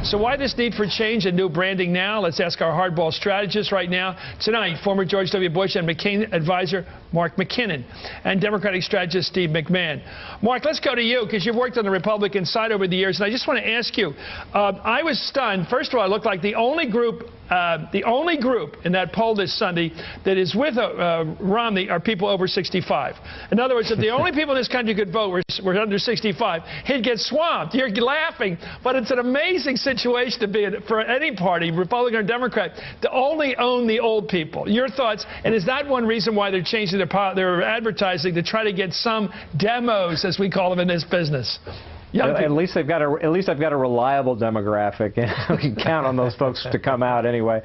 So why this need for change and new branding now? Let's ask our hardball strategist right now. Tonight, former George W. Bush and McCain advisor Mark McKinnon and Democratic strategist Steve McMahon. Mark, let's go to you because you've worked on the Republican side over the years, and I just want to ask you, I was stunned. First of all, it looked like the only group in that poll this Sunday that is with Romney are people over 65. In other words, if the only people in this country could vote were under 65, he'd get swamped. You're laughing, but it's an amazing situation to be in for any party, Republican or Democrat, to only own the old people. Your thoughts? And is that one reason why they're changing their advertising to try to get some demos, as we call them in this business? At least they've got a reliable demographic, and we can count on those folks to come out anyway.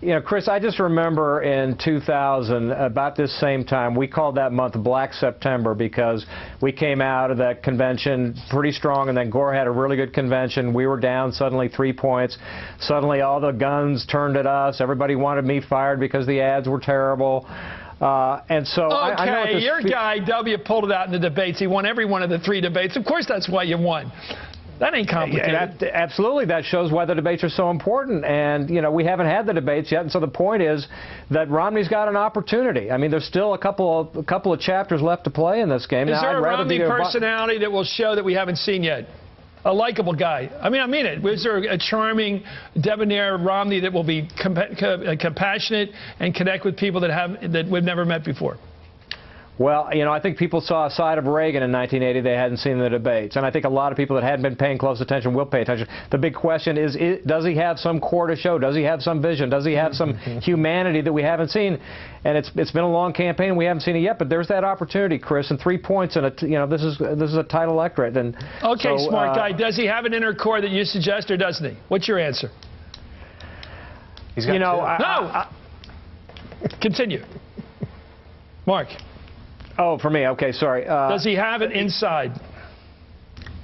You know, Chris, I just remember in 2000, about this same time, we called that month Black September because we came out of that convention pretty strong, and then Gore had a really good convention. We were down suddenly 3 points. Suddenly all the guns turned at us. Everybody wanted me fired because the ads were terrible. And so I know your guy W pulled it out in the debates. He won every one of the 3 debates. Of course, that's why you won. That ain't complicated. Absolutely, that shows why the debates are so important. And you know, we haven't had the debates yet, and so the point is that Romney's got an opportunity. I mean, there's still a couple of chapters left to play in this game. Is there a Romney personality that will show that we haven't seen yet? A likable guy. I mean it. Is there a charming, debonair Romney that will be compassionate and connect with people that we've never met before? Well, you know, I think people saw a side of Reagan in 1980 they hadn't seen in the debates. And I think a lot of people that hadn't been paying close attention will pay attention. The big question is does he have some core to show? Does he have some vision? Does he have some humanity that we haven't seen? And it's been a long campaign, and we haven't seen it yet. But there's that opportunity, Chris, and 3 points, and this is a tight electorate. And okay, so, smart guy. Does he have an inner core that you suggest, or doesn't he? What's your answer? He's got no. Continue, Mark. Oh, for me. Okay, sorry. Does he have it inside?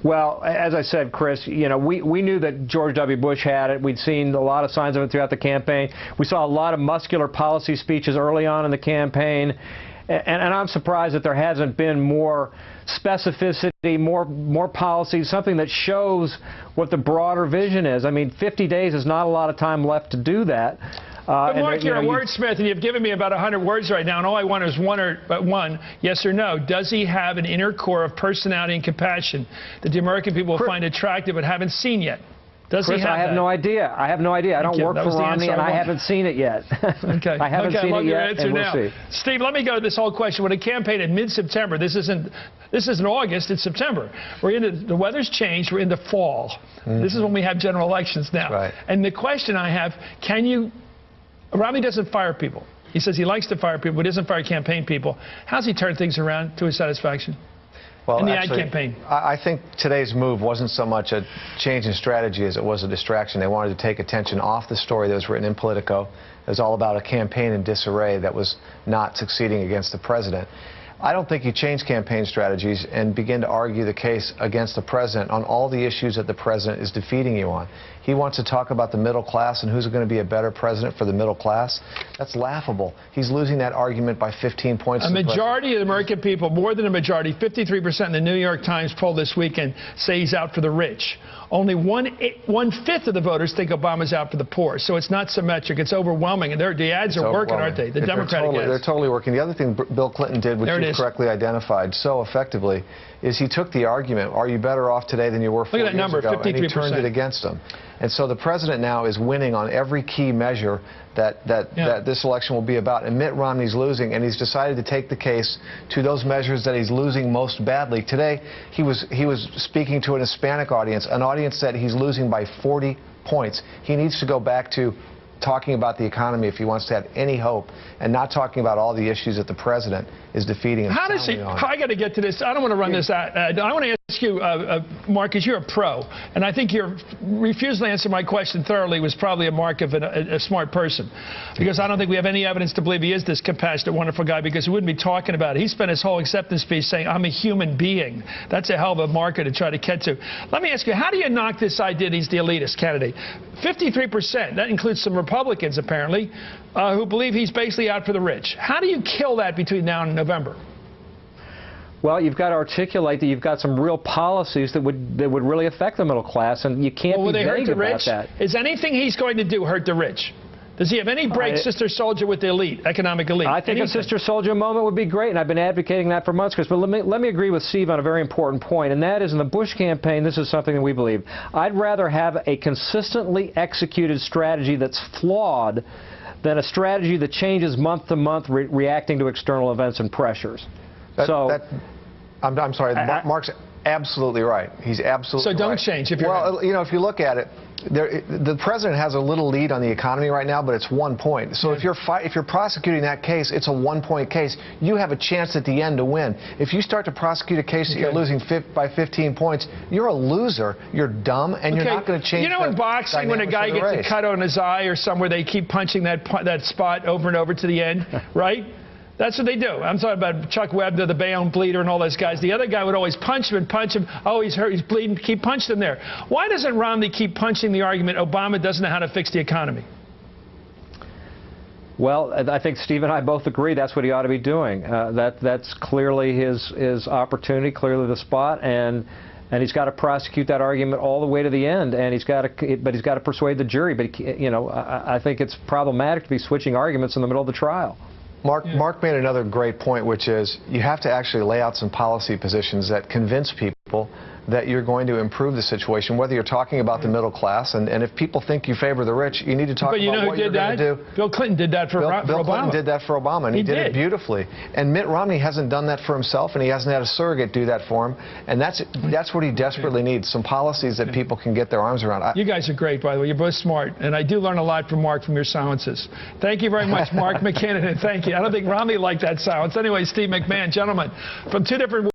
Well, as I said, Chris, you know, we knew that George W. Bush had it. We'd seen a lot of signs of it throughout the campaign. We saw a lot of muscular policy speeches early on in the campaign. And I'm surprised that there hasn't been more specificity, more policy, something that shows what the broader vision is. I mean, 50 days is not a lot of time left to do that. But Mark, you're a wordsmith, and you've given me about 100 words right now, and all I want is one, yes or no. Does he have an inner core of personality and compassion that the American people will find attractive but haven't seen yet? Does he have I have that? no idea. I have no idea. I don't work for Romney, and I haven't seen it yet. Okay. I haven't seen it yet, and we'll see. Steve, let me go to this whole question. When a campaign in mid-September, this isn't August, it's September. The weather's changed. We're into fall. This is when we have general elections now. Right. And the question I have, Romney doesn't fire people. He says he likes to fire people, but doesn't fire campaign people. How's he turn things around to his satisfaction? Well, in the actually, ad campaign? I think today's move wasn't so much a change in strategy as it was a distraction. They wanted to take attention off the story that was written in Politico. It was all about a campaign in disarray that was not succeeding against the president. I don't think you change campaign strategies and begin to argue the case against the president on all the issues that the president is defeating you on. He wants to talk about the middle class and who's going to be a better president for the middle class. That's laughable. He's losing that argument by 15 points. A majority of the American people, more than a majority, 53% in the New York Times poll this weekend, say he's out for the rich. Only one-fifth of the voters think Obama's out for the poor. So it's not symmetric. It's overwhelming. And the ads are working, aren't they? The Democratic ads. They're totally working. The other thing Bill Clinton did, which you correctly identified so effectively, is he took the argument, are you better off today than you were 4 years ago? Look at that number, 53%. And he turned it against him. And so the president now is winning on every key measure that this election will be about. And Mitt Romney's losing, and he's decided to take the case to those measures that he's losing most badly. Today, he was speaking to an Hispanic audience, an audience that he's losing by 40 points. He needs to go back to talking about the economy if he wants to have any hope, and not talking about all the issues that the president is defeating. How does he? I got to get to this. I don't want to run this ad. I want to ask you, Mark, because you're a pro, and I think your refusal to answer my question thoroughly was probably a mark of a smart person, because I don't think we have any evidence to believe he is this compassionate, wonderful guy, because he wouldn't be talking about it. He spent his whole acceptance speech saying, I'm a human being. That's a hell of a marker to try to get to. Let me ask you, how do you knock this idea that he's the elitist candidate? 53%, that includes some Republicans, apparently, who believe he's basically out for the rich. How do you kill that between now and November? Well, you've got to articulate that you've got some real policies that would really affect the middle class, and you can't be vague about that. Is anything he's going to do hurt the rich? Does he have any break, Sister Soldier, with the elite, economic elite? I think a Sister Soldier moment would be great, and I've been advocating that for months, Chris. But let me agree with Steve on a very important point, and that is in the Bush campaign, this is something that we believe. I'd rather have a consistently executed strategy that's flawed than a strategy that changes month to month, reacting to external events and pressures. I'm sorry, Mark's absolutely right. He's absolutely right. So don't change. Well, you know, if you look at it, the president has a little lead on the economy right now, but it's 1 point. So if you're prosecuting that case, it's a 1-point case. You have a chance at the end to win. If you start to prosecute a case that you're losing by 15 points, you're a loser. You're dumb, and you're not going to change. You know, in boxing, when a guy gets a cut on his eye or somewhere, they keep punching that spot over and over to the end, right? That's what they do. I'm talking about Chuck Webber, the Bayonne bleeder, and all those guys. The other guy would always punch him and punch him. Oh, he's hurt, he's bleeding, keep punching him there. Why doesn't Romney keep punching the argument Obama doesn't know how to fix the economy? Well, I think Steve and I both agree that's what he ought to be doing. That's clearly his opportunity, clearly the spot, and he's got to prosecute that argument all the way to the end, and he's got to persuade the jury. But you know, I think it's problematic to be switching arguments in the middle of the trial. Mark made another great point, which is you have to actually lay out some policy positions that convince people that you're going to improve the situation, whether you're talking about the middle class, and if people think you favor the rich, you need to talk about what you're going to do. Bill Clinton did that for Obama. Bill Clinton did that for Obama, and he did it beautifully. And Mitt Romney hasn't done that for himself, and he hasn't had a surrogate do that for him, and that's what he desperately needs, some policies that people can get their arms around. You guys are great, by the way. You're both smart, and I do learn a lot from Mark from your silences. Thank you very much, Mark McKinnon, and thank you. I don't think Romney liked that silence. Anyway, Steve McMahon, gentlemen, from two different